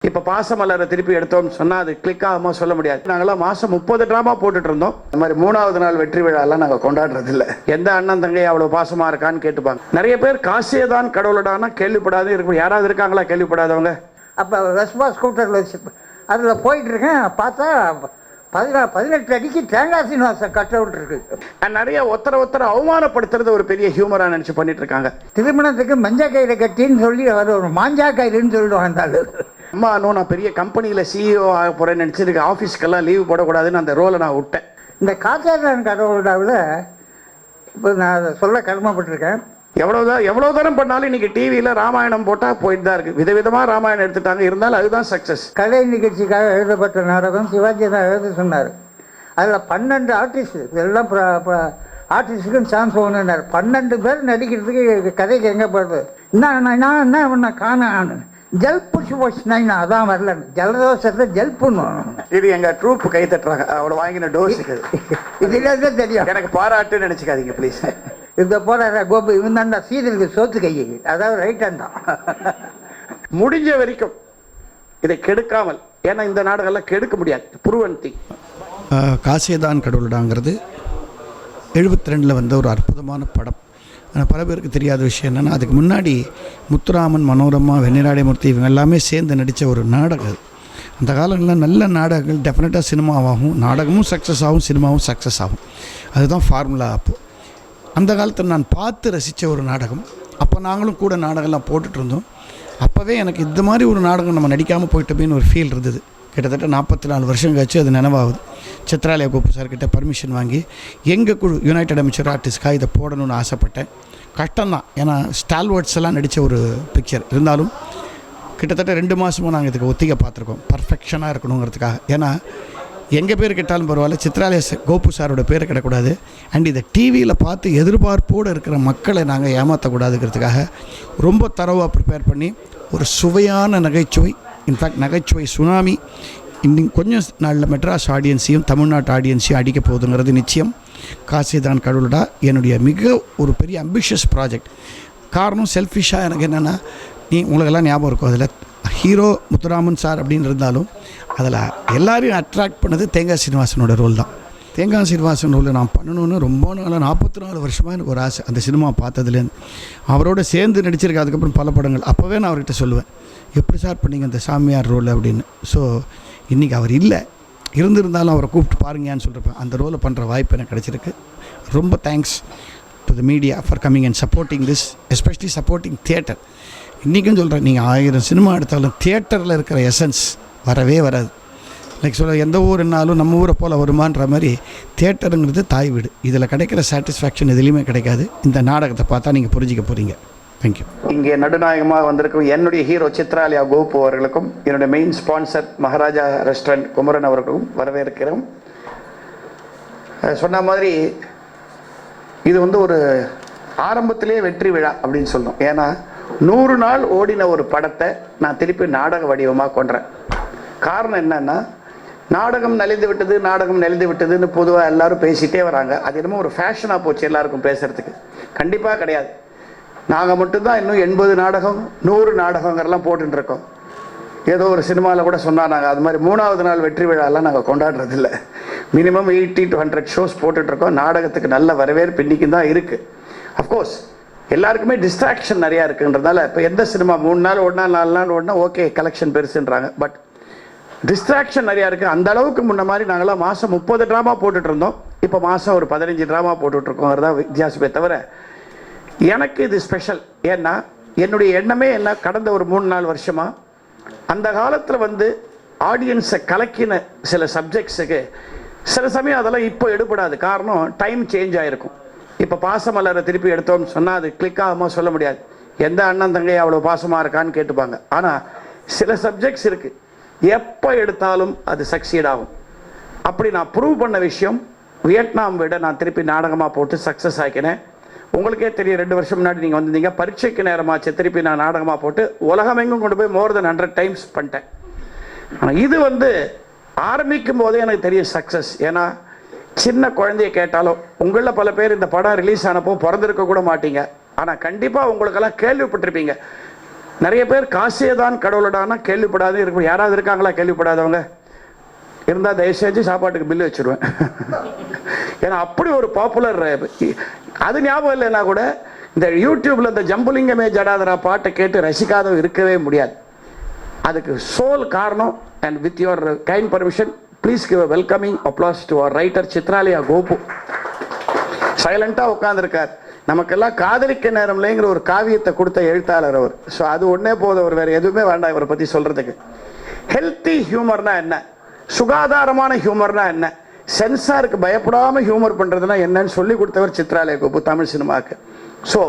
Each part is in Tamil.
இப்போ பாசமலரை திருப்பி எடுத்தோம்னு சொன்னால் அது கிளிக் ஆகாம சொல்ல முடியாது. நாங்களாம் மாதம் 30 ட்ராமா போட்டுட்டு இருந்தோம். இந்த மாதிரி 3வது நாள் வெற்றி விழாலாம் நாங்கள் கொண்டாடுறது இல்லை. எந்த அண்ணன் தங்கை அவ்வளோ பாசமாக இருக்கான்னு கேட்டுப்பாங்க. நிறைய பேர் காசே தான் கடவுளடானா கேள்விப்படாது இருக்கும். யாராவது இருக்காங்களா கேள்விப்படாதவங்க? அப்போ வெஸ்பா ஸ்கூட்டரில் வச்சு அதில் போயிட்டு இருக்கேன். பார்த்தா 18 அடிக்கு தேங்காய் சீனிவாசன் கட் அவுட் இருக்கு. நிறைய ஒருத்தரை அவமானப்படுத்துறது ஒரு பெரிய ஹியூமரா நினைச்சு பண்ணிட்டு இருக்காங்க. திருமணத்துக்கு மஞ்சள் கயிறு கட்டின்னு சொல்லி அவர் ஒரு மாஞ்சா கயிறுன்னு சொல்லிடுவாங்க. அந்த அம்மா நான் பெரிய கம்பெனியில் CEO ஆக போறேன்னு நினைச்சிருக்கு. ஆஃபீஸ்க்கெல்லாம் லீவ் போடக்கூடாதுன்னு அந்த ரோலை நான் விட்டேன். இந்த காச்சாரன் கடவுளாவில் இப்போ நான் அதை சொல்ல கடமைப்பட்டிருக்கேன். எவ்வளோ தரம் பண்ணாலும் இன்னைக்கு டிவியில் ராமாயணம் போட்டால் போயிட்டு தான் இருக்கு. விதவிதமாக ராமாயணம் எடுத்துட்டாங்க. இருந்தாலும் அதுதான் சக்ஸஸ். கலை நிகழ்ச்சிக்காக எழுதப்பட்ட நாடகம் சிவாஜி தான் எழுத சொன்னார். அதில் 12 ஆர்டிஸ்ட் எல்லாம் ஆர்டிஸ்ட்டுக்கும் சான்ஸ் ஒன்றுனார். 12 பேர் நடிக்கிறதுக்கு கதைக்கு எங்கே போடுறது? நான் என்ன காண ஜல் புஷ் போஷ் நைனா அதான் வரல. ஜலதோஷத்தில் ஜல் பண்ணுவோம். இது எங்கள் ட்ரூப் கை தட்டுறாங்க. அவளை வாங்கின டோஸுக்கு இதுல தான் தெரியும். எனக்கு பாராட்டுன்னு நினச்சிக்காதீங்க ப்ளீஸ். இந்த போற கோபு இவன் தான்டா சீரியலுக்கு சோத்து கை, அதாவது ரைட் ஹேண்ட் தான். முடிஞ்ச வரைக்கும் இதை கெடுக்காமல், ஏன்னா இந்த நாடுகள்லாம் கெடுக்க முடியாது. புருவந்தி காசேதான் கடவுளடாங்கிறது 72 வந்த ஒரு அற்புதமான படம். ஆனால் பல பேருக்கு தெரியாத விஷயம் என்னென்னா, அதுக்கு முன்னாடி முத்துராமன், மனோரமா, வெண்ணிராடைமூர்த்தி இவங்க எல்லாமே சேர்ந்து நடித்த ஒரு நாடகம். அந்த காலங்களில் நல்ல நாடகங்கள் டெஃபினட்டாக சினிமாவாகும். நாடகமும் சக்ஸஸ் ஆகும், சினிமாவும் சக்ஸஸ் ஆகும். அதுதான் ஃபார்முலா. அப்போது அந்த காலத்தில் நான் பார்த்து ரசித்த ஒரு நாடகம். அப்போ நாங்களும் கூட நாடகம்லாம் போட்டுட்டு இருந்தோம். அப்போவே எனக்கு இந்த மாதிரி ஒரு நாடகம் நம்ம நடிக்காமல் போயிட்டோமேன்னு ஒரு ஃபீல் இருந்தது. கிட்டத்தட்ட 44 வருஷம் கழிச்சு அது நினைவாகுது. சித்ராலயா கோபு சார்கிட்ட பர்மிஷன் வாங்கி எங்கள் குழு யுனைடெட் அமைச்சர் ஆர்டிஸ்ட்காக இதை போடணும்னு ஆசைப்பட்டேன். கஷ்டம்தான், ஏன்னா ஸ்டால்வர்ட்ஸ் எல்லாம் நடித்த ஒரு பிக்சர். இருந்தாலும் கிட்டத்தட்ட 2 மாதமும் நாங்கள் இதுக்கு ஒத்திகை பார்த்துருக்கோம், பர்ஃபெக்ஷனாக இருக்கணுங்கிறதுக்காக. ஏன்னா எங்கள் பேர் கேட்டாலும் பரவாயில்ல, சித்ராலயா கோபு சாரோட பேரை கிடக்கூடாது. அண்ட் இதை டிவியில் பார்த்து எதிர்பார்ப்போடு இருக்கிற மக்களை நாங்கள் ஏமாற்றக்கூடாதுங்கிறதுக்காக ரொம்ப தரவாக ப்ரிப்பேர் பண்ணி ஒரு சுவையான நகைச்சுவை, இன்ஃபேக்ட் நகைச்சுவை சுனாமி இன்னும் கொஞ்சம் நாளில் மெட்ராஸ் ஆடியன்ஸையும் தமிழ்நாட்டு ஆடியன்ஸையும் அடிக்க போகுதுங்கிறது நிச்சயம். காசேதான் கடவுளடா என்னுடைய மிக ஒரு பெரிய அம்பிஷியஸ் ப்ராஜெக்ட். காரணம் செல்ஃபிஷாக எனக்கு என்னென்னா, உங்களுக்கெல்லாம் ஞாபகம் இருக்கும், அதில் ஹீரோ முத்துராமன் சார் அப்படின்னு இருந்தாலும் அதில் எல்லாரையும் அட்ராக்ட் பண்ணது தேங்காய் சீனிவாசனோட ரோல் தான். தேங்காய் சீனிவாசன் ரோல் நான் பண்ணணுன்னு ரொம்ப நாளாக 44 வருஷமாக எனக்கு ஒரு ஆசை. அந்த சினிமா பார்த்ததுலேருந்து அவரோட சேர்ந்து நடிச்சிருக்கேன். அதுக்கப்புறம் பல படங்கள். அப்போவே நான் அவர்கிட்ட சொல்லுவேன், எப்படி சார் பண்ணீங்க அந்த சாமியார் ரோல் அப்படின்னு. ஸோ இன்றைக்கி அவர் இல்லை, இருந்திருந்தாலும் அவரை கூப்பிட்டு பாருங்கன்னு சொல்லிருப்பேன். அந்த ரோலை பண்ணுற வாய்ப்பு எனக்கு கிடச்சிருக்கு. ரொம்ப thanks to the media for coming and supporting this, especially supporting theatre. இன்றைக்கும் சொல்கிறேன், நீங்கள் 1000 சினிமா எடுத்தாலும் தியேட்டரில் இருக்கிற எசன்ஸ் வரவே வராது. லைக் சொல்ல எந்த ஊருன்னாலும் நம்ம ஊரை போல் வருமான்ற மாதிரி தியேட்டருங்கிறது தாய் வீடு. இதில் கிடைக்கிற சாட்டிஸ்ஃபேக்ஷன் எதுலேயுமே கிடைக்காது. இந்த நாடகத்தை பார்த்தா நீங்கள் புரிஞ்சிக்க போகிறீங்க. தேங்க்யூ. இங்கே நடுநாயகமாக வந்திருக்கும் என்னுடைய ஹீரோ சித்ராலயா கோபு அவர்களுக்கும், என்னுடைய main sponsor Maharaja restaurant Kumaran அவர்களுக்கும் வரவேற்கிறோம். சொன்ன மாதிரி இது ஒரு ஆரம்பத்திலே வெற்றி விழா அப்படின்னு சொல்லணும். ஏன்னா 100 நாள் ஓடின ஒரு படத்தை நான் திருப்பி நாடக வடிவமாக கொண்டுறேன். காரணம் என்னன்னா, நாடகம் நலிந்து விட்டதுன்னு பொதுவாக எல்லாரும் பேசிகிட்டே வராங்க. அது என்னமோ ஒரு ஃபேஷனாக போச்சு எல்லாருக்கும் பேசுகிறதுக்கு. கண்டிப்பாக கிடையாது. நாங்கள் மட்டும்தான் இன்னும் 80 நாடகம் 100 நாடகங்கிறலாம் போட்டுருக்கோம். ஏதோ ஒரு சினிமாவில் கூட சொன்னால் நாங்கள் அது மாதிரி 3வது நாள் வெற்றி விழாலாம் நாங்கள் கொண்டாடுறதில்ல. மினிமம் 80 to 100 ஷோஸ் போட்டுட்ருக்கோம். நாடகத்துக்கு நல்ல வரவேற்பு இன்றைக்கும் தான் இருக்குது. அஃப்கோர்ஸ் எல்லாருக்குமே டிஸ்ட்ராக்ஷன் நிறையா இருக்குன்றதால இப்போ எந்த சினிமா 3 நாள் ஓடினா 4 நாள் ஓடினா ஓகே கலெக்ஷன் பெருசுன்றாங்க. பட் டிஸ்ட்ராக்ஷன் நிறையா இருக்குது. அந்த அளவுக்கு முன்ன மாதிரி நாங்களாம் மாதம் 30 ட்ராமா போட்டுட்டு இருந்தோம். இப்போ மாதம் ஒரு 15 ட்ராமா போட்டுட்ருக்கோங்கிறதா வித்தியாசமே தவிர எனக்கு இது ஸ்பெஷல். ஏன்னா என்னுடைய எண்ணமே என்ன, கடந்த ஒரு 3-4 வருஷமாக அந்த காலத்தில் ஆடியன்ஸை கலக்கின சில சப்ஜெக்ட்ஸுக்கு சில சமயம் அதெல்லாம் இப்போ எடுபடாது. காரணம் டைம் சேஞ்ச் ஆகிருக்கும். இப்போ பாசமலரை திருப்பி எடுத்தோம்னு சொன்னால் அது கிளிக் ஆகாமல் சொல்ல முடியாது. எந்த அண்ணன் தங்கை அவ்வளோ பாசமாக இருக்கான்னு கேட்டுப்பாங்க. ஆனால் சில சப்ஜெக்ட்ஸ் இருக்குது, எப்போ எடுத்தாலும் அது சக்சீட் ஆகும். அப்படி நான் ப்ரூவ் பண்ண விஷயம் வியட்நாம் விட நான் திருப்பி நாடகமாக போட்டு சக்ஸஸ் ஆக்கினேன். உங்களுக்கே தெரியும், 2 வருஷம் முன்னாடி நீங்கள் வந்திருந்தீங்க, பரீட்சைக்கு நேரமாச்சு திருப்பி நான் நாடகமாக போட்டு உலகமெங்கும் கொண்டு போய் more than 100 times பண்ணிட்டேன். ஆனால் இது ஆரம்பிக்கும் போதே எனக்கு தெரியும் சக்ஸஸ். ஏன்னா சின்ன குழந்தைய கேட்டாலும், உங்களில் பல பேர் இந்த படம் ரிலீஸ் ஆனப்போ பிறந்திருக்க கூட மாட்டீங்க, ஆனால் கண்டிப்பாக உங்களுக்கெல்லாம் கேள்விப்பட்டிருப்பீங்க. நிறைய பேர் காசே தான் கடவுளடானா கேள்விப்படாத இருக்க யாராவது இருக்காங்களா கேள்விப்படாதவங்க? இருந்தால் தயவு செஞ்சு சாப்பாட்டுக்கு பில்லு வச்சுருவேன். ஏன்னா அப்படி ஒரு பாப்புலர். அது ஞாபகம் இல்லைன்னா கூட இந்த யூடியூப்ல இந்த ஜம்புலிங்கமே ஜடாதரா பாட்டை கேட்டு ரசிக்காதவங்க இருக்கவே முடியாது. அதுக்கு சோல் காரணம். And with your kind permission please give a welcoming applause to our writer Chitralaya Gopu. சைலண்டாக உட்காந்துருக்கார். நமக்கெல்லாம் காதலிக்க நேரம்லேங்கிற ஒரு காவியத்தை கொடுத்த எழுத்தாளர் அவர். ஸோ அது ஒன்றே போதும், அவர் வேறு எதுவுமே வேண்டாம் இவரை பற்றி சொல்கிறதுக்கு. ஹெல்த்தி ஹியூமர்னா என்ன, சுகாதாரமான ஹியூமர்னா என்ன, சென்சாருக்கு பயப்படாமல் ஹியூமர் பண்ணுறதுனா என்னன்னு சொல்லி கொடுத்தவர் சித்ராலயா கோபு தமிழ் சினிமாவுக்கு. ஸோ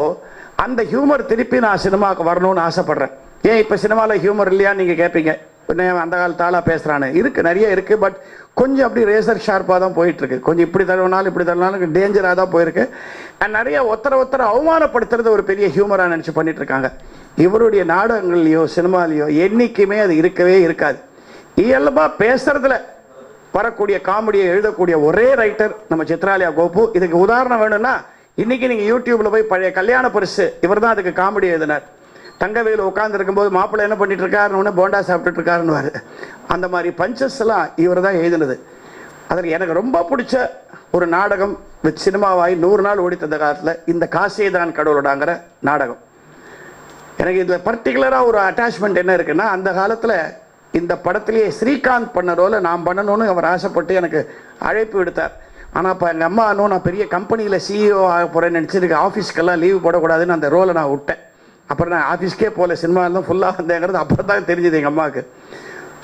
அந்த ஹியூமர் திருப்பி நான் சினிமாவுக்கு வரணும்னு ஆசைப்பட்றேன். ஏன் இப்போ சினிமாவில் ஹியூமர் இல்லையான்னு நீங்கள் கேட்பீங்க. அந்த காலத்தால் பேசுகிறானு இருக்குது, நிறைய இருக்குது. பட் கொஞ்சம் அப்படி ரேசர் ஷார்ப்பாக தான் போயிட்டுருக்கு. கொஞ்சம் இப்படி தருவனாலும் இப்படி தருவனாலும் டேஞ்சராக தான் போயிருக்கு. அண்ட் நிறைய ஒருத்தரை அவமானப்படுத்துறது ஒரு பெரிய ஹியூமராக நினச்சி பண்ணிட்டு இருக்காங்க. இவருடைய நாடகங்கள்லையோ சினிமாலேயோ என்றைக்குமே அது இருக்கவே இருக்காது. இயல்பாக பேசுறதுல வரக்கூடிய காமெடியை எழுதக்கூடிய ஒரே ரைட்டர் நம்ம சித்ராலயா கோபு. இதுக்கு உதாரணம் வேணும்னா இன்னைக்கு நீங்கள் யூடியூப்ல போய் பழைய கல்யாண பரிசு இவர் தான் அதுக்கு காமெடி எழுதினார். தங்கவேல் உட்கார்ந்து இருக்கும்போது மாப்பிள்ளை என்ன பண்ணிட்டு இருக்காருன்னு போண்டா சாப்பிட்டுட்டு இருக்காருன்னு அந்த மாதிரி பஞ்சஸ் எல்லாம் இவர் தான் எழுதினது. அதில் எனக்கு ரொம்ப பிடிச்ச ஒரு நாடகம் வித் சினிமாவாய் 100 நாள் ஓடித்த காலத்தில் இந்த காசே தான் கடவுளோடாங்கிற நாடகம். எனக்கு இதில் பர்டிகுலராக ஒரு அட்டாச்மெண்ட் என்ன இருக்குன்னா, அந்த காலத்தில் இந்த படத்திலேயே ஸ்ரீகாந்த் பண்ண ரோலை நான் பண்ணணும்னு அவர் ஆசைப்பட்டு எனக்கு அழைப்பு விடுத்தார். ஆனால் இப்போ எங்கள் அம்மா நான் பெரிய கம்பெனியில் சிஇஓ ஆக போகிறேன்னு நினச்சிருக்கு, ஆஃபீஸ்க்கெல்லாம் லீவு போடக்கூடாதுன்னு அந்த ரோலை நான் விட்டேன். அப்புறம் நான் ஆஃபீஸ்க்கே போகல, சினிமா தான் ஃபுல்லாக வந்தேங்கிறது அப்புறம் தான் தெரிஞ்சுது எங்கள் அம்மாவுக்கு.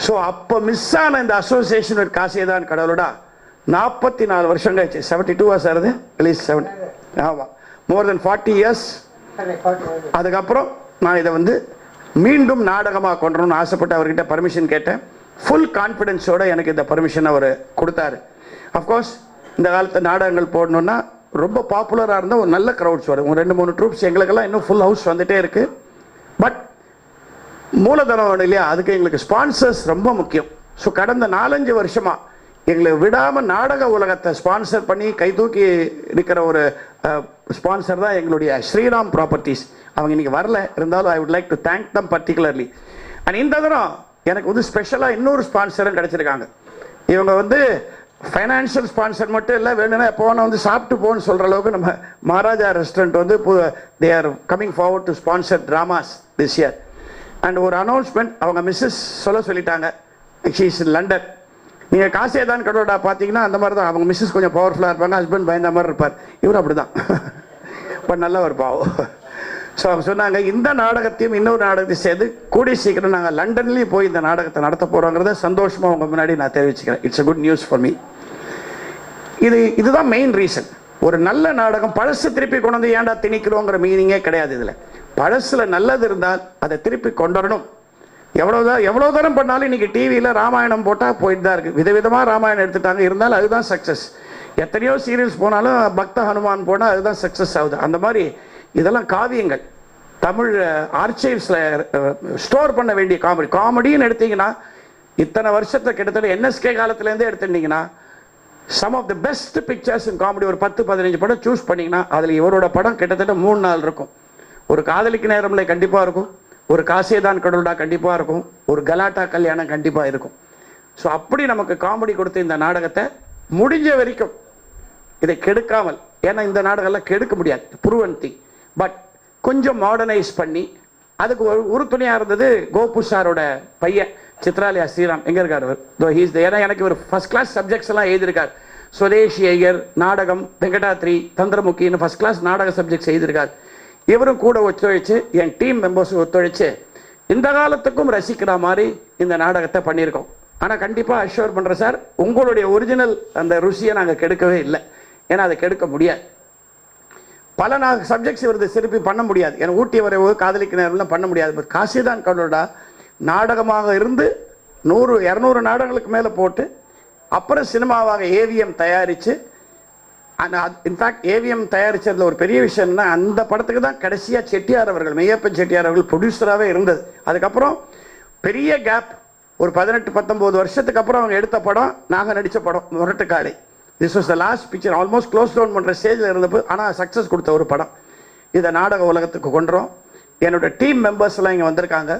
ஸோ அப்போ மிஸ் ஆன இந்த அசோசியேஷன் வித் காசேதான் கடவுளோட 44 வருஷம் கழிச்சு 72 சார் அது ரிலீஸ் 7 ஆமாம் மோர் தென் 40 இயர்ஸ். அதுக்கப்புறம் நான் இதை மீண்டும் நாடகமாக கொண்டுறணும்னு ஆசைப்பட்டு அவர்கிட்ட பர்மிஷன் கேட்டேன். ஃபுல் கான்ஃபிடென்ஸோட எனக்கு இந்த பர்மிஷன் அவர் கொடுத்தாரு. அஃப்கோர்ஸ் இந்த காலத்து நாடகங்கள் போடணுன்னா ரொம்ப பாப்புலராக இருந்தால் ஒரு நல்ல க்ரௌட்ஸ் வரும். 2-3 ட்ரூப்ஸ் எங்களுக்கெல்லாம் இன்னும் ஃபுல் ஹவுஸ் வந்துட்டே இருக்கு. பட் மூலதனம் வேணும் இல்லையா, அதுக்கு எங்களுக்கு ஸ்பான்சர்ஸ் ரொம்ப முக்கியம். ஸோ கடந்த 4-5 வருஷமாக எங்களை விடாமல் நாடக உலகத்தை ஸ்பான்சர் பண்ணி கை தூக்கி இருக்கிற ஒரு ஸ்பான்சர் தான் எங்களுடைய ஸ்ரீராம் ப்ராப்பர்ட்டிஸ். அவங்க இன்னைக்கு வரல, இருந்தாலும் I would like to thank them particularly. And இந்த தரம் எனக்கு ஸ்பெஷலாக இன்னொரு ஸ்பான்சரும் கிடைச்சிருக்காங்க. இவங்க ஃபைனான்ஷியல் ஸ்பான்சர் மட்டும் இல்லை, வேணும்னா எப்போனா சாப்பிட்டு போன்னு சொல்கிற அளவுக்கு நம்ம Maharaja restaurant they are coming forward to sponsor dramas this year. And ஒரு அனௌன்ஸ்மெண்ட் அவங்க மிஸ்ஸஸ் சொல்லிட்டாங்க. She is in London. நீங்கள் காசே தான் கடவுளா பார்த்தீங்கன்னா அந்த மாதிரி தான். அவங்க மிஸ்ஸஸ் கொஞ்சம் பவர்ஃபுல்லாக இருப்பாங்க, ஹஸ்பண்ட் பயந்த மாதிரி இருப்பார். இவர் அப்படி தான், பட் நல்ல ஒரு பாவம். ஸோ அவங்க சொன்னாங்க இந்த நாடகத்தையும் இன்னொரு நாடகத்தையும் சேர்த்து கூடிய சீக்கிரம் நாங்கள் லண்டன்லேயும் போய் இந்த நாடகத்தை நடத்த போகிறோங்கிறத சந்தோஷமாக உங்கள் முன்னாடி நான் தெரிவிச்சுக்கிறேன். It's a good news for me. இதுதான் மெயின் ரீசன். ஒரு நல்ல நாடகம் பழசு திருப்பி கொண்டு ஏன்டா திணிக்கிறோங்கிற மீனிங்கே கிடையாது. இதில் பழசில் நல்லது இருந்தால் அதை திருப்பி கொண்டு வரணும். எவ்வளோ தரம் பண்ணாலும் இன்னைக்கு டிவியில் ராமாயணம் போட்டால் போயிட்டு தான் இருக்குது. விதவிதமாக ராமாயணம் எடுத்துட்டாங்க, இருந்தாலும் அதுதான் சக்ஸஸ். எத்தனையோ சீரியல்ஸ் போனாலும் பக்த ஹனுமான் போனால் அதுதான் சக்ஸஸ் ஆகுது. அந்த மாதிரி இதெல்லாம் காவியங்கள் தமிழ் ஆர்ச்சைவ்ஸில் ஸ்டோர் பண்ண வேண்டிய காமெடின்னு எடுத்தீங்கன்னா இத்தனை வருஷத்தை கிட்டத்தட்ட என்எஸ்கே காலத்துலேருந்தே எடுத்துட்டீங்கன்னா some of the best pictures in comedy ஒரு 10-15 படம் சூஸ் பண்ணிங்கன்னா அதில் இவரோட படம் கிட்டத்தட்ட 3-4 இருக்கும். ஒரு காதலிக்கு நேரம்ல கண்டிப்பாக இருக்கும், ஒரு காசேதான் கடவுளா கண்டிப்பாக இருக்கும், ஒரு கலாட்டா கல்யாணம் கண்டிப்பாக இருக்கும். ஸோ அப்படி நமக்கு காமெடி கொடுத்த இந்த நாடகத்தை முடிஞ்ச வரைக்கும் இதை கெடுக்காமல், ஏன்னா இந்த நாடகம்லாம் கெடுக்க முடியாது, ப்ரூவன் திங், பட் கொஞ்சம் மாடர்னைஸ் பண்ணி அதுக்கு ஒரு துணையாக இருந்தது கோபு சாரோட பையன் சித்ராலயா ஸ்ரீராம். எங்கே இருக்கார் அவர்? ஏன்னா எனக்கு ஒரு ஃபர்ஸ்ட் கிளாஸ் சப்ஜெக்ட்ஸ் எல்லாம் எழுதியிருக்கார். சுதேஷி ஐயர் நாடகம், வெங்கடாத்ரி, தந்திரமுக்கின்னு ஃபர்ஸ்ட் கிளாஸ் நாடக சப்ஜெக்ட்ஸ் எழுதியிருக்கார். இவரும் கூட ஒத்துழைச்சு என் டீம் மெம்பர்ஸும் ஒத்துழைச்சு இந்த காலத்துக்கும் ரசிக்கிற மாதிரி இந்த நாடகத்தை பண்ணியிருக்கோம். ஆனால் கண்டிப்பாக அஷ்யூர் பண்ணுறேன் சார், உங்களுடைய ஒரிஜினல் அந்த ருசியை நாங்கள் கெடுக்கவே இல்லை. ஏன்னா அதை கெடுக்க முடியாது. பல சப்ஜெக்ட்ஸ் இவரது திருப்பி பண்ண முடியாது. ஏன்னா ஊட்டி வரை காதலிக்க நேரம்லாம் பண்ண முடியாது. பட் காசிதான் கடவுளோட நாடகமாக இருந்து 100-200 நாடகங்களுக்கு மேலே போட்டு அப்புறம் சினிமாவாக ஏவிஎம் தயாரித்து, இன்ஃபேக்ட் ஏவிஎம் தயாரித்ததில் ஒரு பெரிய விஷயம்னா அந்த படத்துக்கு தான் கடைசியாக செட்டியார் அவர்கள், மெய்யப்பன் செட்டியார் அவர்கள் ப்ரொடியூசராகவே இருந்தது. அதுக்கப்புறம் பெரிய கேப், ஒரு 18-19 வருஷத்துக்கு அப்புறம் அவங்க எடுத்த படம் நாங்கள் நடித்த படம் முரட்டுக்காலை. This was the last picture, almost close down பண்ணுற ஸ்டேஜில் இருந்தப்போ ஆனால் சக்ஸஸ் கொடுத்த ஒரு படம். இதை நாடக உலகத்துக்கு கொண்டுறோம். என்னோட டீம் மெம்பர்ஸ்லாம் இங்கே வந்திருக்காங்க.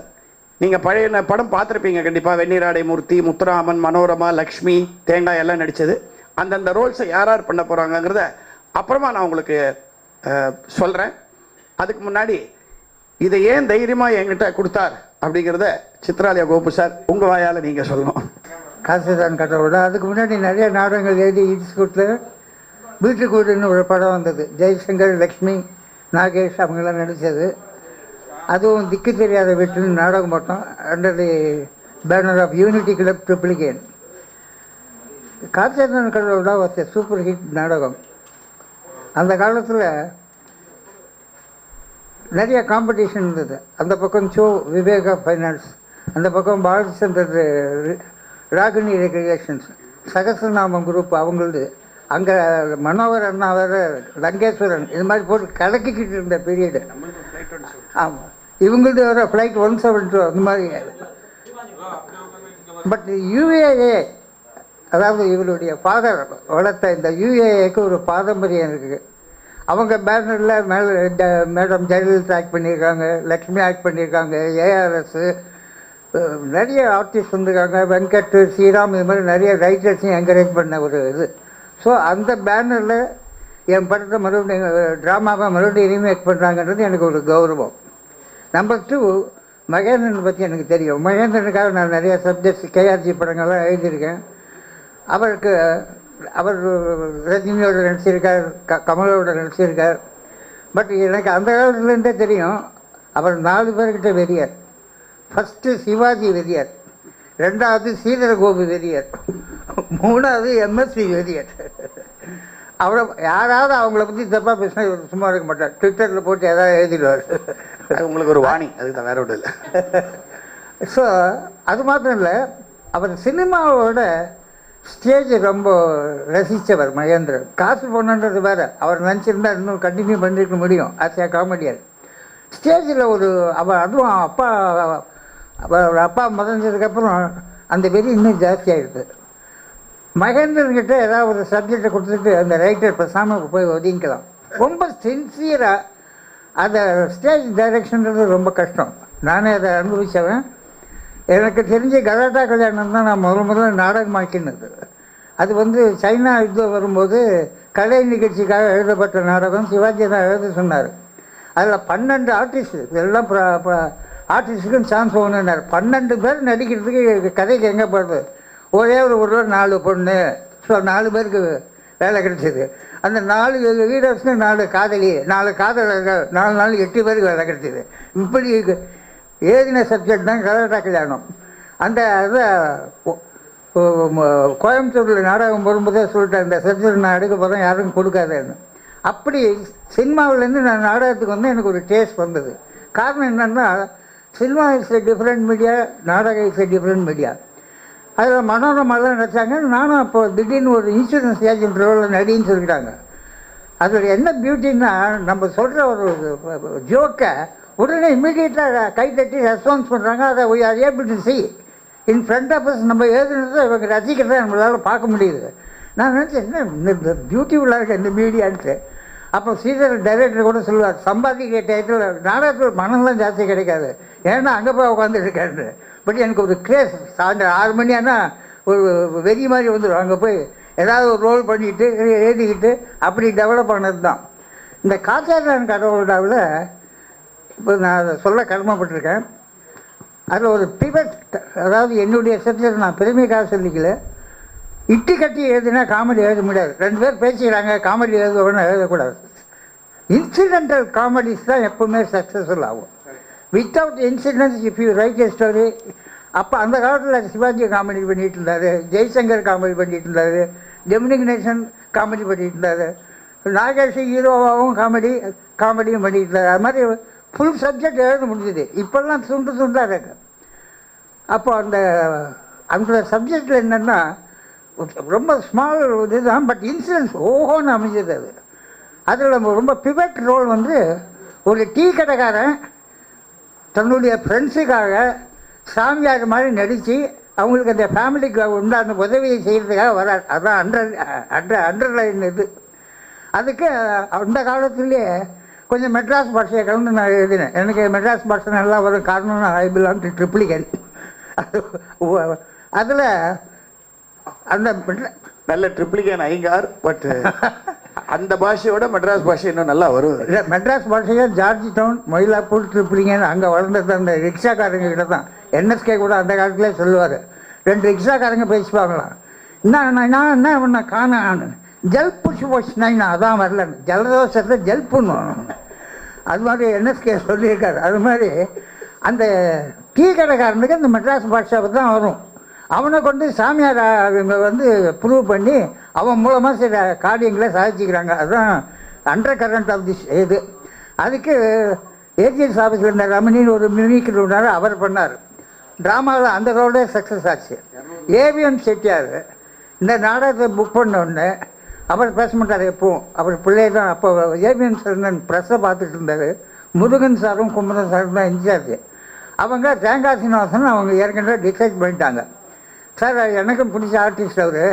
நீங்கள் பழைய படம் பார்த்துருப்பீங்க கண்டிப்பாக. வெந்நீராடை மூர்த்தி, முத்துராமன், மனோரமா, லக்ஷ்மி, தேங்காய் எல்லாம் நடித்தது. அந்தந்த ரோல்ஸை யார் யார் பண்ண போகிறாங்கங்கிறத அப்புறமா நான் உங்களுக்கு சொல்கிறேன். அதுக்கு முன்னாடி இதை ஏன் தைரியமாக என்கிட்ட கொடுத்தார் அப்படிங்கிறத சித்ராலயா கோபு சார் உங்கள் வாயால் நீங்கள் சொல்லணும். காசுதான் கடவுளா. அதுக்கு முன்னாடி நிறைய நாடகங்கள் எழுதி இன்ஸ்டியூட்டில் வீட்டுக்கூடுன்னு ஒரு படம் வந்தது. ஜெய்சங்கர், லக்ஷ்மி, நாகேஷ் அவங்கெல்லாம் நடித்தது. அதுவும் திக்கு தெரியாத வீட்டுன்னு நாடகம் போட்டோம் under the banner of unity club Triplicane. காசுதான் கடவுளா வாஸ் எ சூப்பர் ஹிட் நாடகம். அந்த காலத்தில் நிறைய காம்படிஷன் இருந்தது. அந்த பக்கம் ஷோ விவேகா ஃபைனான்ஸ், அந்த பக்கம் Bharat center Ragini recreations, Sahasranamam group அவங்களது. அங்கே மனோகர் அண்ணா வேறு, லங்கேஸ்வரன், இது மாதிரி போட்டு கலக்கிக்கிட்டு இருந்த பீரியடு. ஆமாம், இவங்களது வேறு ஃப்ளைட் 172 அந்த மாதிரி. பட் யுஏஏ, அதாவது இவருடைய ஃபாதர் வளர்த்த இந்த யுஏஏக்கு ஒரு பாரம்பரியம் இருக்குது. அவங்க பேனரில் மேடம் ஜெயலலிதா ஆக்ட் பண்ணியிருக்காங்க, லக்ஷ்மி ஆக்ட் பண்ணியிருக்காங்க, ஏஆர்எஸ், நிறைய ஆர்டிஸ்ட் வந்துருக்காங்க, வெங்கட், ஸ்ரீராம், இது மாதிரி நிறைய ரைட்டர்ஸையும் என்கரேஜ் பண்ண ஒரு இது. ஸோ அந்த பேனரில் என் படத்தை மறுபடியும் ட்ராமாவை மறுபடியும் ரீமேக் பண்ணுறாங்கன்றது எனக்கு ஒரு கௌரவம். நம்பர் 2, மகேந்திரன் பற்றி எனக்கு தெரியும். மகேந்திரனுக்காக நான் நிறைய சப்ஜெக்ட்ஸ் கேஆர்ஜி படங்கள்லாம் எழுதியிருக்கேன். அவர் ரஜினியோட நடிச்சிருக்கார், கமலோட நடிச்சிருக்கார். பட் எனக்கு அந்த காலத்துலேருந்தே தெரியும் அவர் 4 பேர்கிட்ட வெறியார். ஃபஸ்ட்டு சிவாஜி வெறியார், 2வது ஸ்ரீதரகோபி வெறியார், 3வது எம்எஸ்வி வெறியார். அவரை யாராவது அவங்கள பற்றி தப்பாக பேசினா இவர் சும்மா இருக்க மாட்டார். ட்விட்டரில் போட்டு எதாவது எழுதிடுவார். அது உங்களுக்கு ஒரு வாணி, அதுதான், வேற ஒன்றும் இல்லை. ஸோ அது மாத்திரம் இல்லை, அவர் சினிமாவோட ஸ்டேஜ் ரொம்ப ரசித்தவர் மகேந்திரன். காசு போனன்றது வேறு, அவர் நினச்சிருந்தா இன்னும் கண்டினியூ பண்ணிருக்க முடியும் ஆஸ் ஏ காமெடியன். ஸ்டேஜில் ஒரு அதுவும் அப்பா மறைஞ்சதுக்கப்புறம் அந்த வெறி இன்னும் ஜாஸ்தியாகிடுது. மகேந்திரன்கிட்ட ஏதாவது ஒரு சப்ஜெக்டை கொடுத்துட்டு அந்த ரைட்டர் பேசாமல் போய் ஒதுங்கிக்கலாம். ரொம்ப சின்சியராக அந்த ஸ்டேஜ் டைரக்ஷன்றது ரொம்ப கஷ்டம். நானே அதை அனுபவித்தவன். எனக்கு தெரிஞ்ச கலாட்டா கல்யாணம் தான் நான் முதல்ல நாடகமாக்கினது. அது சைனா யுத்தம் வரும்போது கலை நிகழ்ச்சிக்காக எழுதப்பட்ட நாடகம். சிவாஜி தான் எழுத சொன்னார். அதில் 12 ஆர்டிஸ்ட், இதெல்லாம் ஆர்டிஸ்ட்டுக்கும் சான்ஸ் ஒன்றுனார். 12 பேர் நடிக்கிறதுக்கு கதைக்கு எங்கே போகிறது? ஒரே ஒரு 4 பொண்ணு. ஸோ 4 பேருக்கு வேலை கிடைச்சிது. அந்த 4 ஹீரோஸ்க்கு 4 காதலி, 4 காதலர்கள், 4 நாள் 8 பேருக்கு வேலை கிடைச்சிது. இப்படி எழுதின சப்ஜெக்ட் தான் கலாட்டா கல்யாணம். அந்த இதை கோயம்புத்தூரில் நாடகம் போகும்போதே சொல்லிட்டேன், இந்த சப்ஜெக்ட் நான் எடுக்க போகிறேன், யாருக்கும் கொடுக்காதேன்னு. அப்படி சினிமாவிலேருந்து நான் நாடகத்துக்கு எனக்கு ஒரு டேஸ்ட் வந்தது. காரணம் என்னென்னா, cinema is a different media, நாடகம் இஸ் எ டிஃப்ரெண்ட் மீடியா. அதில் மனோரமாலாம் நினச்சாங்க. நானும் அப்போ திடீர்னு ஒரு இன்சூரன்ஸ் ஏஜென்ட் ரோலில் நடின்னு சொல்லிட்டாங்க. அதில் என்ன பியூட்டின்னா, நம்ம சொல்கிற ஒரு ஜோக்கை உடனே இம்மீடியட்டாக கைத்தட்டி ரெஸ்பான்ஸ் பண்ணுறாங்க. அதை we are able to see in front of us. நம்ம எழுதுனதை இவங்க ரசிக்கிறத நம்மளால் பார்க்க முடியுது. நான் நினச்சேன், என்ன இந்த பியூட்டிஃபுல்லாக இருக்க இந்த மீடியான்ட்டு. அப்போ ஸ்ரீதர் டைரக்டர் கூட சொல்லுவார், சம்பாதிக்கிற டயத்தில் நாடகத்தில் மனம்லாம் ஜாஸ்தி கிடைக்காது, ஏன்னா அங்கே போய் உட்காந்துருக்காரு. பட் எனக்கு ஒரு கிரேஸ், சாயந்தரம் 6 மணி ஆனால் ஒரு வெறி மாதிரி வந்துடும். அங்கே போய் ஏதாவது ஒரு ரோல் பண்ணிக்கிட்டு எழுதிக்கிட்டு அப்படி டெவலப் ஆனது தான். இந்த காச்சாரியன் கடவுளாவில் இப்போ நான் அதை சொல்ல கடமைப்பட்டிருக்கேன். அதில் ஒரு பிவட், அதாவது என்னுடைய சப்ஜெக்ட் நான் பெருமைக்காக சொல்லிக்கல. இட்டு கட்டி எழுதுனா காமெடி எழுத முடியாது. 2 பேர் பேசிக்கிறாங்க, காமெடி எழுதக்கூடாது. இன்சிடென்டல் காமெடிஸ் தான் எப்போவுமே சக்ஸஸ்ஃபுல் ஆகும். Without incidents if you right a story. அப்போ அந்த காலத்தில் சிவாஜி காமெடி பண்ணிகிட்டு இருந்தார், ஜெய்சங்கர் காமெடி பண்ணிகிட்டு இருந்தார், டொமினிக் நேஷன் காமெடி பண்ணிகிட்டு இருந்தார், நாகேஷ் ஹீரோவாகவும் காமெடியும் பண்ணிகிட்டு இருந்தார். அது மாதிரி ஃபுல் சப்ஜெக்ட் எழுத முடிஞ்சுது. இப்போல்லாம் துண்டாக இருக்கு. அப்போ அந்த சப்ஜெக்டில் என்னென்னா, ரொம்ப ஸ்மால் இதுதான், பட் இன்சிடென்ஸ் ஓஹோன்னு அமைஞ்சது. அதில் ரொம்ப பிவட் ரோல் ஒரு டீ கடைக்காரன் தன்னுடைய ஃப்ரெண்ட்ஸுக்காக சாமியார் மாதிரி நடித்து அவங்களுக்கு அந்த ஃபேமிலிக்கு உண்டான உதவியை செய்கிறதுக்காக வரார். அதுதான் அண்டர்லைன் இது. அதுக்கு அந்த காலத்துலேயே கொஞ்சம் மெட்ராஸ் பாஷையை கலந்து நான் எழுதினேன். எனக்கு மெட்ராஸ் பாஷை நல்லா வரும், காரணம் நான் ஐ பிலாங் டு ட்ரிப்ளிகன். அதில் அந்த நல்ல ட்ரிப்ளிகன் ஐங்கார், பட் அந்த பாஷையோட மெட்ராஸ் பாஷை இன்னும் நல்லா வரும். இல்லை, மெட்ராஸ் பாஷையாக ஜார்ஜ் டவுன், மயிலாப்பூர், ட்ரிப்ளிகன் அங்கே வளர்ந்தது அந்த ரிக்ஷாக்காரங்க கிட்ட தான். என்எஸ்கே கூட அந்த காலத்திலே சொல்லுவார், 2 ரிக்ஷாக்காரங்க பேசிப்பாங்களாம், நான் என்ன காண ஜல் புஷ் போச்சு நான் அதான் வரலன்னு, ஜலதோஷத்தை ஜல் பண்ணுவோம். அது மாதிரி என்எஸ்கே சொல்லியிருக்காரு. அது மாதிரி அந்த டீ கடைக்காரனுக்கு அந்த மெட்ராஸ் பாஷாவை தான் வரும். அவனை கொண்டு சாமியார் இவங்க வந்து ப்ரூவ் பண்ணி அவன் மூலமாக சில காரியங்களை சாதிச்சுக்கிறாங்க. அதுதான் அண்டர் கரண்ட் ஆஃப் திஸ் இது. அதுக்கு ஏஜிஎஸ் ஆஃபீஸில் இருந்த ரமணின்னு ஒரு மிமிக்ரி இருந்தார், அவர் பண்ணார். ட்ராமாவில் அந்த ரோடே சக்ஸஸ் ஆச்சு. ஏவிஎம் செட்டியார் இந்த நாடகத்தை புக் பண்ண உடனே அவர் பேச மாட்டார் எப்பவும். அவர் பிள்ளை தான். அப்போ ஏவிஎம் சரணன் ப்ரெஸ்ஸை பார்த்துட்டு இருந்தார். முருகன் சாரும் குமரன் சாரும் தான் இன்சார்ஜ். அவங்க தேங்காய் சீனிவாசன் அவங்க ஏற்கனவே டிசைட் பண்ணிட்டாங்க. சார் எனக்கும் பிடிச்ச ஆர்டிஸ்ட் அவர்,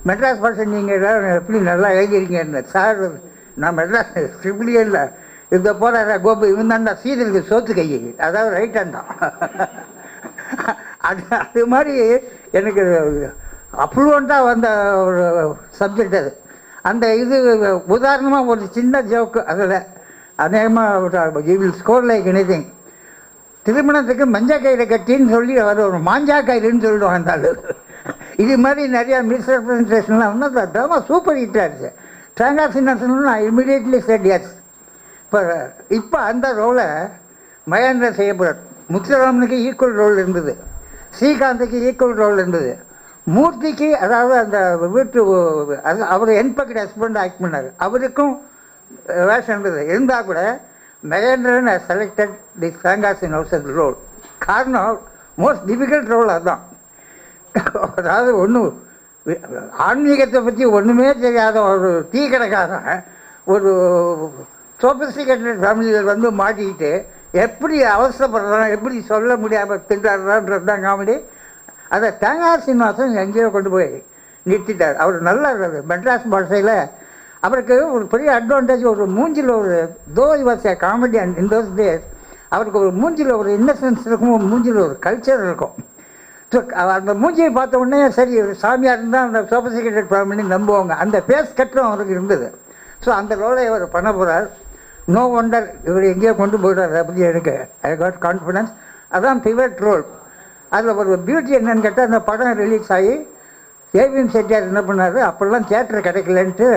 மெட்ராஸ் பாஷை நீங்கள் எப்படி நல்லா எழுதிருக்கீங்கன்னு. சார் நான் மெட்ராஸ் ட்ரிபிளியே இல்லை, இந்த போகிற கோபு இவன் தான்டா சீதலுக்கு சோத்து கை, அதாவது ரைட் ஹேண்ட் தான். அது மாதிரி எனக்கு அப்ளூவண்ட்டாக வந்த ஒரு சப்ஜெக்ட் அது. அந்த இது உதாரணமாக ஒரு சின்ன ஜோக்கு அதில் அநேகமாக you will score like anything. திருமணத்துக்கு மஞ்சள் கயிறு கட்டின்னு சொல்லி அவர் ஒரு மாஞ்சா கயிறுன்னு சொல்லிடுவாங்க அந்த ஆள். இது மாதிரி நிறையா மிஸ்ரெப்ரசன்டேஷன்லாம் வந்து அந்த ட்ராமா சூப்பர் ஹிட் ஆகிடுச்சு. தேங்காய் சின்னசன் நான் இமிடியேட்லி செட் எஸ். இப்போ அந்த ரோலை மகேந்திர செய்யப்படுறார். முத்துராமனுக்கு ஈக்குவல் ரோல் இருந்தது, ஸ்ரீகாந்துக்கு ஈக்குவல் ரோல் இருந்தது, மூர்த்திக்கு அதாவது அந்த வீட்டு அது அவர் என்பக்கட் ஹஸ்பண்ட் ஆக்ட் பண்ணார், அவருக்கும் வேஷம் இருந்தது. இருந்தால் கூட மகேந்திரன் செலக்டட் தி தேங்காய் சின்னசன் ரோல். காரணம் மோஸ்ட் டிஃபிகல்ட் ரோல் அதுதான். அதாவது ஒன்றும் ஆன்மீகத்தை பற்றி ஒன்றுமே தெரியாத ஒரு டீ கடைக்காரன் ஒரு சோபிஸ்டிகேட்டட் ஃபேமிலியில் வந்து மாட்டிக்கிட்டு எப்படி அவசரப்படுறான், எப்படி சொல்ல முடியாமல் திண்டாடுறான்றது தான் காமெடி. அதை தேங்காய் சீனிவாசன் எங்கேயோ கொண்டு போய் நிறுத்திட்டார். அவர் நல்லா இருக்காது மெட்ராஸ் பாஷையில். அவருக்கு ஒரு பெரிய அட்வான்டேஜ், ஒரு மூஞ்சில் ஒரு தோய் வாசிய காமெடியன் இன் தோஸ் டேஸ். அவருக்கு ஒரு மூஞ்சில் ஒரு இன்னசென்ஸ் இருக்கும், ஒரு மூஞ்சில் ஒரு கல்ச்சர் இருக்கும். ஸோ அந்த மூஞ்சியை பார்த்த உடனே சரி ஒரு சாமியார் இருந்தால் அந்த சோபிஸ்டிகேட்டட் ஃபேமிலி நம்புவாங்க. அந்த பேஸ் கட்டும் அவருக்கு இருந்தது. ஸோ அந்த ரோலை அவர் பண்ண போகிறார். நோ ஒண்டர் இவர் எங்கேயோ கொண்டு போயிடார் அப்படி எனக்கு ஐ காட் கான்ஃபிடன்ஸ். அதான் பிவட் ரோல். அதில் ஒரு பியூட்டி என்னன்னு கேட்டால் அந்த படம் ரிலீஸ் ஆகி ஏவிஎம் செட்டியார் என்ன பண்ணார், அப்போல்லாம் தியேட்டர் கிடைக்கலன்ட்டு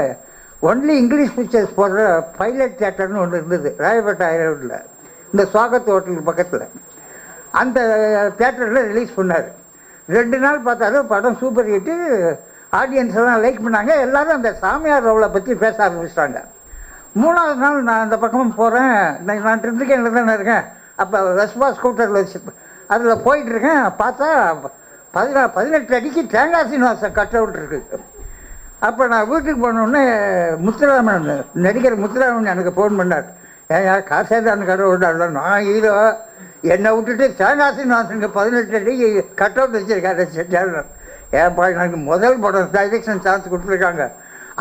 ஒன்லி இங்கிலீஷ் பிக்சர்ஸ் போடுற பைலட் தியேட்டர்னு ஒன்று இருந்தது ராயப்பேட்டை ஐரோட்டில், இந்த ஸ்வாகத் ஹோட்டலுக்கு பக்கத்தில். அந்த தியேட்டரில் ரிலீஸ் பண்ணார். 2 நாள் பார்த்தாரு, படம் சூப்பர் ஹிட்டு. ஆடியன்ஸ் எல்லாம் லைக் பண்ணாங்க. எல்லோரும் அந்த சாமியார் ரோலை பற்றி பேச ஆரம்பிச்சிட்டாங்க. 3ஆவது நாள் நான் அந்த பக்கமும் போகிறேன். நான் ட்ரிப்ளிகேனில் தானே இருக்கேன். அப்போ வெஸ்பா ஸ்கூட்டரில் வச்சு அதில் போயிட்டுருக்கேன். பார்த்தா 18 அடிக்கு தேங்காய் சீனிவாசன் கட் அவுட் இருக்குது. அப்போ நான் வீட்டுக்கு போனோடனே முத்துராமன், நடிகர் முத்துராமன் எனக்கு ஃபோன் பண்ணார். ஏன் காசேதான் கடை விட்டாள், நான் ஹீரோ, என்னை விட்டுட்டு தேங்காய் சீனிவாசனுக்கு 18 அடிக்கு கட் அவுட் வச்சுருக்காரு செட்டியார். ஏன்ப்பா எனக்கு முதல் படம் டைரக்ஷன் சான்ஸ் கொடுத்துருக்காங்க,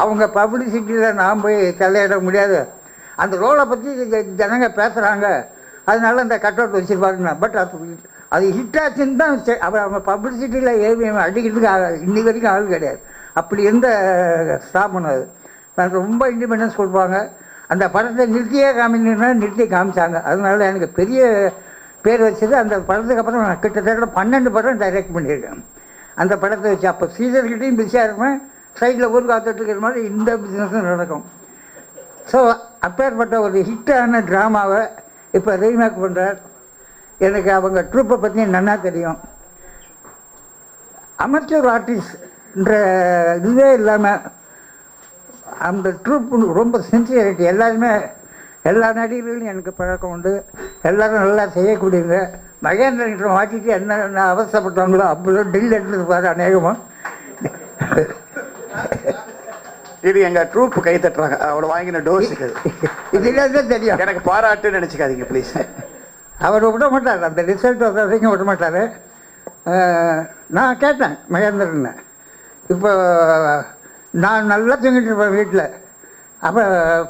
அவங்க பப்ளிசிட்டியில் நான் போய் தலையிட முடியாது, அந்த ரோலை பற்றி ஜனங்க பேசுகிறாங்க, அதனால அந்த கட் அவுட் வச்சுருப்பாருங்க. பட் அது ஹிட் ஆச்சுன்னு தான் அவங்க பப்ளிசிட்டியில் ஏவிஎம் அடிக்கிறதுக்கு இன்னி வரைக்கும் ஆள் கிடையாது. அப்படி இருந்த ஸ்தாபனம் அது. நான் ரொம்ப இண்டிபெண்டன்ஸ் கொடுப்பாங்க. அந்த படத்தை நிறுத்தியே காமிங்கன்னா நிறுத்தி காமிச்சாங்க. அதனால எனக்கு பெரிய பேர் வச்சது. அந்த படத்துக்கு அப்புறம் நான் கிட்டத்தட்ட 12 படம் டைரக்ட் பண்ணியிருக்கேன் அந்த படத்தை வச்சு. அப்போ சீசர்கிட்டையும் பிஸியாக இருப்பேன், சைடில் ஊர் காத்துட்டு இருக்கிற மாதிரி இந்த பிஸ்னஸும் நடக்கும். ஸோ அப்பேற்பட்ட ஒரு ஹிட்டான ட்ராமாவை இப்போ ரீமேக் பண்ணுறார். எனக்கு அவங்க ட்ரூப்பை பற்றி நன்னா தெரியும். அமெச்சூர் ஆர்டிஸ்ட்ன்ற இதுவே இல்லாமல் அந்த ட்ரூப் ரொம்ப சின்சியரிட்டி. எல்லாருமே எல்லா நடிகர்களும் எனக்கு பழக்கம் உண்டு, எல்லோரும் நல்லா செய்யக்கூடியவங்க. மகேந்திரன் மாட்டிட்டு என்ன அவசரப்பட்டாங்களோ அப்போ டில் எடுத்துருப்பாரு அநேகமாக. இது எங்கள் ட்ரூப் கை தட்டுறாங்க, அவளை வாங்கின டோஸுக்கு இதுலேருந்து தான் தெரியும். எனக்கு பாராட்டுன்னு நினச்சிக்காதீங்க ப்ளீஸ். அவர் விட மாட்டார், அந்த ரிசல்ட் வர வரைக்கும் விட மாட்டார். நான் கேட்டேன் மகேந்திரன், இப்போ நான் நல்லா தூங்கிட்டு இருப்பேன் வீட்டில், அப்போ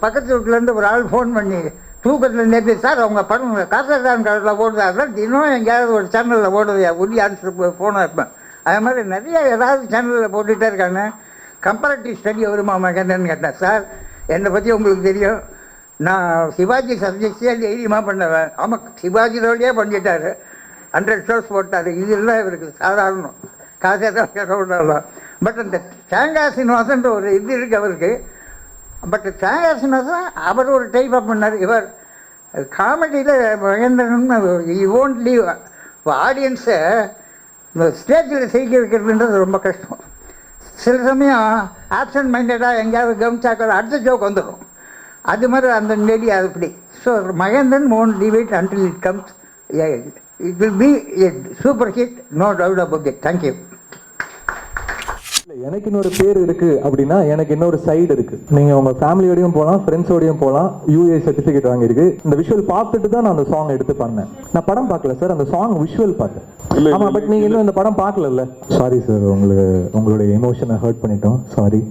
பக்கத்து வீட்டிலேருந்து ஒரு ஆள் ஃபோன் பண்ணி தூக்கத்தில் நேற்று சார் அவங்க படம் காசேதான் கடலில் ஓடுது அதெல்லாம் தினம் எங்கேயாவது ஒரு சேனலில் ஓடுது உறுதி அடிச்சுட்டு போனோம் இருப்பேன். அதே மாதிரி நிறைய ஏதாவது சேனலில் போட்டுகிட்டே இருக்காங்க. கம்பேரிட்டிவ் ஸ்டடி வருமா என்னன்னு கேட்டேன். சார் என்னை பற்றி உங்களுக்கு தெரியும், நான் சிவாஜி சப்ஜெக்ட்ஸே தைரியமாக பண்ணுவேன். ஆமாம், சிவாஜி ரோடியே பண்ணிட்டாரு, 100 ஷோஸ் போட்டார். இதெல்லாம் இவருக்கு சாதாரணம், காசேதான் கடவுளாலும். பட் அந்த தேங்காய் சீனிவாசன்ற ஒரு இது இருக்குது அவருக்கு. பட் தேங்காய் சீனிவாசன் அவர் ஒரு டைப்பாக பண்ணார். இவர் காமெடியில் மகேந்திரன் ஓன்ட் லீவ் ஆடியன்ஸை ஸ்டேஜில் செய்ய வைக்கிறதுன்றது ரொம்ப கஷ்டம். சில சமயம் ஆப்சன்ட் மைண்டடாக எங்கேயாவது கவனிச்சாக்கள் அடுத்த ஜோக் வந்துடும். அது மாதிரி அந்த நெடி அது இப்படி. So Mahendran won't leave it until it comes. It will be a super hit, no doubt about it. Thank you. எனக்கு இன்னொரு பேர் இருக்கு அப்படின்னா எனக்கு இன்னொரு சைடு இருக்கு. நீங்க உங்க ஃபேமிலியோடையும் போகலாம், ஃப்ரெண்ட்ஸோடையும் போகலாம். யூஏ சர்டிஃபிகேட் வாங்கியிருக்கு. இந்த விஷுவல் பார்த்துட்டு தான் நான் அந்த சாங் எடுத்து பண்ணேன். நான் படம் பார்க்கல சார், அந்த சாங் விஷுவல் பார்த்தேன். ஆமா, பட் நீங்க இன்னும் இந்த படம் பார்க்கல. சாரி சார், உங்களுடைய எமோஷனை ஹர்ட் பண்ணிட்டோம், சாரி.